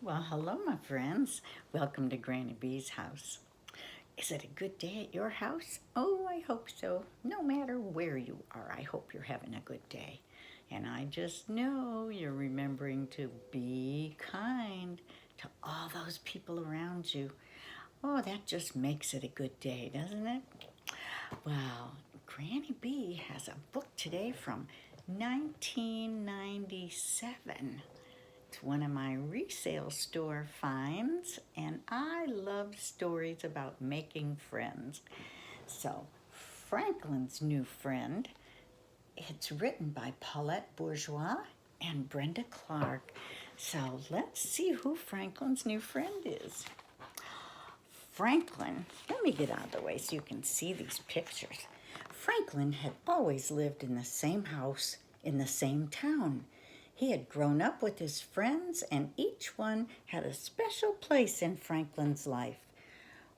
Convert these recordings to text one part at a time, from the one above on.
Well, hello, my friends. Welcome to Granny B's house. Is it a good day at your house? Oh, I hope so. No matter where you are, I hope you're having a good day. And I just know you're remembering to be kind to all those people around you. Oh, that just makes it a good day, doesn't it? Well, Granny B has a book today from 1997. It's one of my resale store finds, and I love stories about making friends. So, Franklin's New Friend, it's written by Paulette Bourgeois and Brenda Clark. So, let's see who Franklin's new friend is. Franklin, let me get out of the way so you can see these pictures. Franklin had always lived in the same house in the same town. He had grown up with his friends, and each one had a special place in Franklin's life.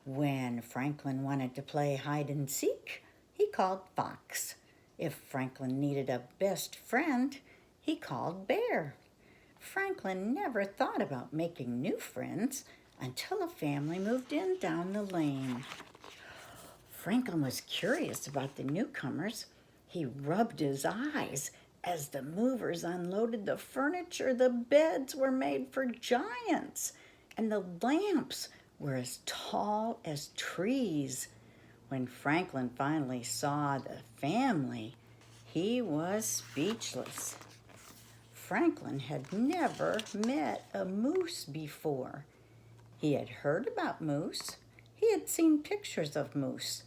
When Franklin wanted to play hide and seek, he called Fox. If Franklin needed a best friend, he called Bear. Franklin never thought about making new friends until a family moved in down the lane. Franklin was curious about the newcomers. He rubbed his eyes as the movers unloaded the furniture. The beds were made for giants, and the lamps were as tall as trees. When Franklin finally saw the family, he was speechless. Franklin had never met a moose before. He had heard about moose. He had seen pictures of moose,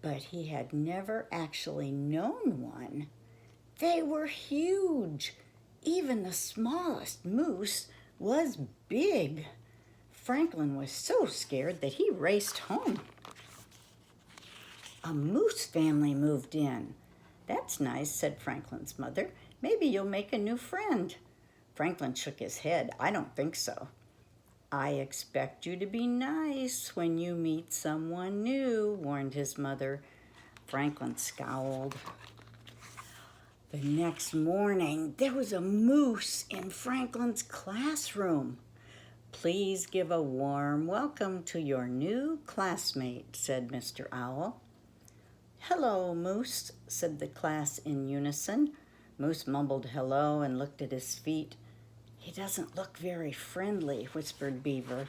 but he had never actually known one. They were huge. Even the smallest moose was big. Franklin was so scared that he raced home. A moose family moved in. That's nice, said Franklin's mother. Maybe you'll make a new friend. Franklin shook his head. I don't think so. I expect you to be nice when you meet someone new, warned his mother. Franklin scowled. The next morning, there was a moose in Franklin's classroom. Please give a warm welcome to your new classmate, said Mr. Owl. Hello, Moose, said the class in unison. Moose mumbled hello and looked at his feet. He doesn't look very friendly, whispered Beaver.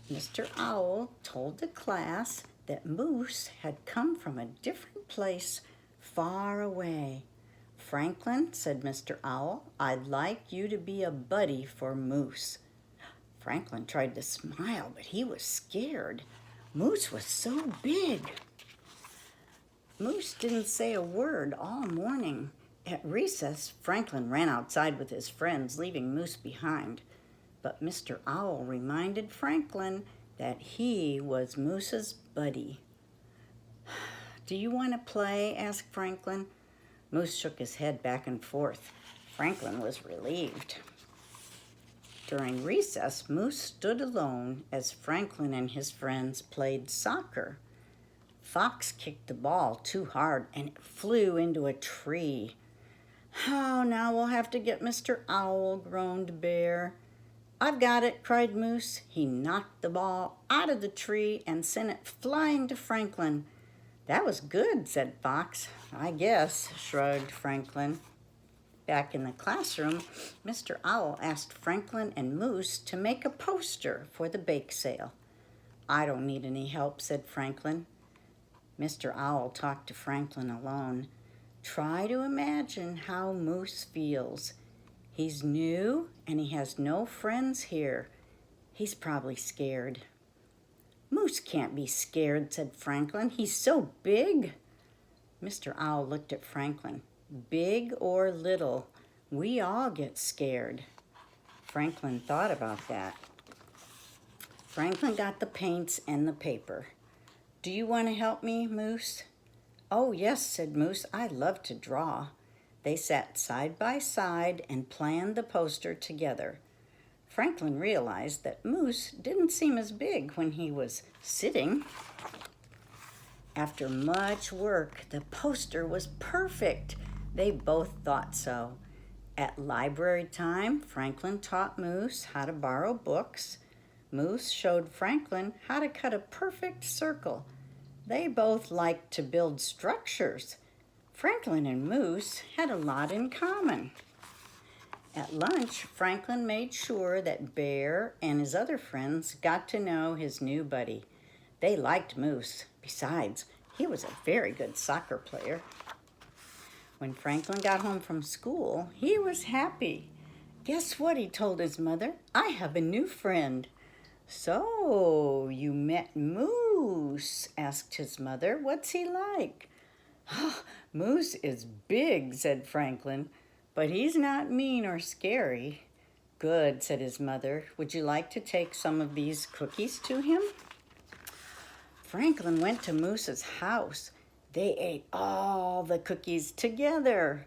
Mr. Owl told the class that Moose had come from a different place far away. Franklin, said Mr. Owl, I'd like you to be a buddy for Moose. Franklin tried to smile, but he was scared. Moose was so big. Moose didn't say a word all morning. At recess, Franklin ran outside with his friends, leaving Moose behind. But Mr. Owl reminded Franklin that he was Moose's buddy. Do you want to play? Asked Franklin. Moose shook his head back and forth. Franklin was relieved. During recess, Moose stood alone as Franklin and his friends played soccer. Fox kicked the ball too hard and it flew into a tree. Oh, now we'll have to get Mr. Owl, groaned Bear. I've got it, cried Moose. He knocked the ball out of the tree and sent it flying to Franklin. That was good, said Fox. I guess, shrugged Franklin. Back in the classroom, Mr. Owl asked Franklin and Moose to make a poster for the bake sale. I don't need any help, said Franklin. Mr. Owl talked to Franklin alone. Try to imagine how Moose feels. He's new and he has no friends here. He's probably scared. Moose can't be scared, said Franklin. He's so big. Mr. Owl looked at Franklin. Big or little, we all get scared. Franklin thought about that. Franklin got the paints and the paper. Do you want to help me, Moose? Oh, yes, said Moose. I love to draw. They sat side by side and planned the poster together. Franklin realized that Moose didn't seem as big when he was sitting. After much work, the poster was perfect. They both thought so. At library time, Franklin taught Moose how to borrow books. Moose showed Franklin how to cut a perfect circle. They both liked to build structures. Franklin and Moose had a lot in common. At lunch, Franklin made sure that Bear and his other friends got to know his new buddy. They liked Moose. Besides, he was a very good soccer player. When Franklin got home from school, he was happy. Guess what, he told his mother? I have a new friend. So, you met Moose? Asked his mother. What's he like? Oh, Moose is big, said Franklin, but he's not mean or scary. Good, said his mother. Would you like to take some of these cookies to him? Franklin went to Moose's house. They ate all the cookies together.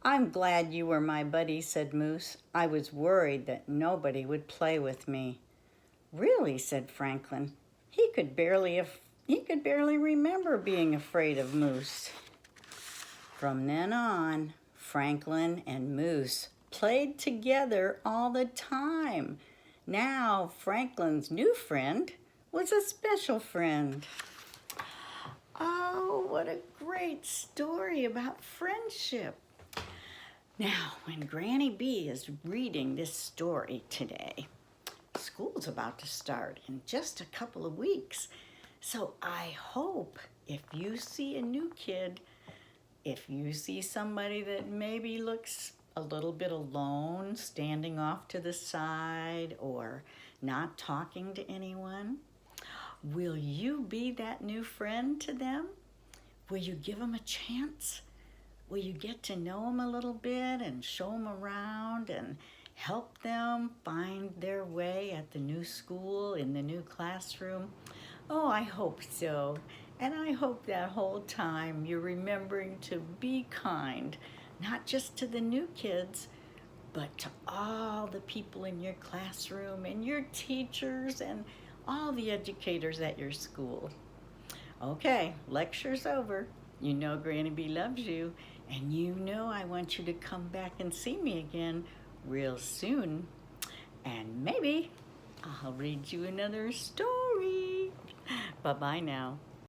I'm glad you were my buddy, said Moose. I was worried that nobody would play with me. Really, said Franklin. He could barely remember being afraid of Moose. From then on, Franklin and Moose played together all the time. Now Franklin's new friend was a special friend. Oh, what a great story about friendship. Now, when Granny B is reading this story today, school's about to start in just a couple of weeks. So I hope if you see a new kid, if you see somebody that maybe looks a little bit alone, standing off to the side or not talking to anyone, will you be that new friend to them? Will you give them a chance? Will you get to know them a little bit and show them around and help them find their way at the new school, in the new classroom? Oh, I hope so. And I hope that whole time you're remembering to be kind, not just to the new kids, but to all the people in your classroom and your teachers and all the educators at your school. Okay, lecture's over. You know Granny B loves you, and you know I want you to come back and see me again real soon. And maybe I'll read you another story. Bye-bye now.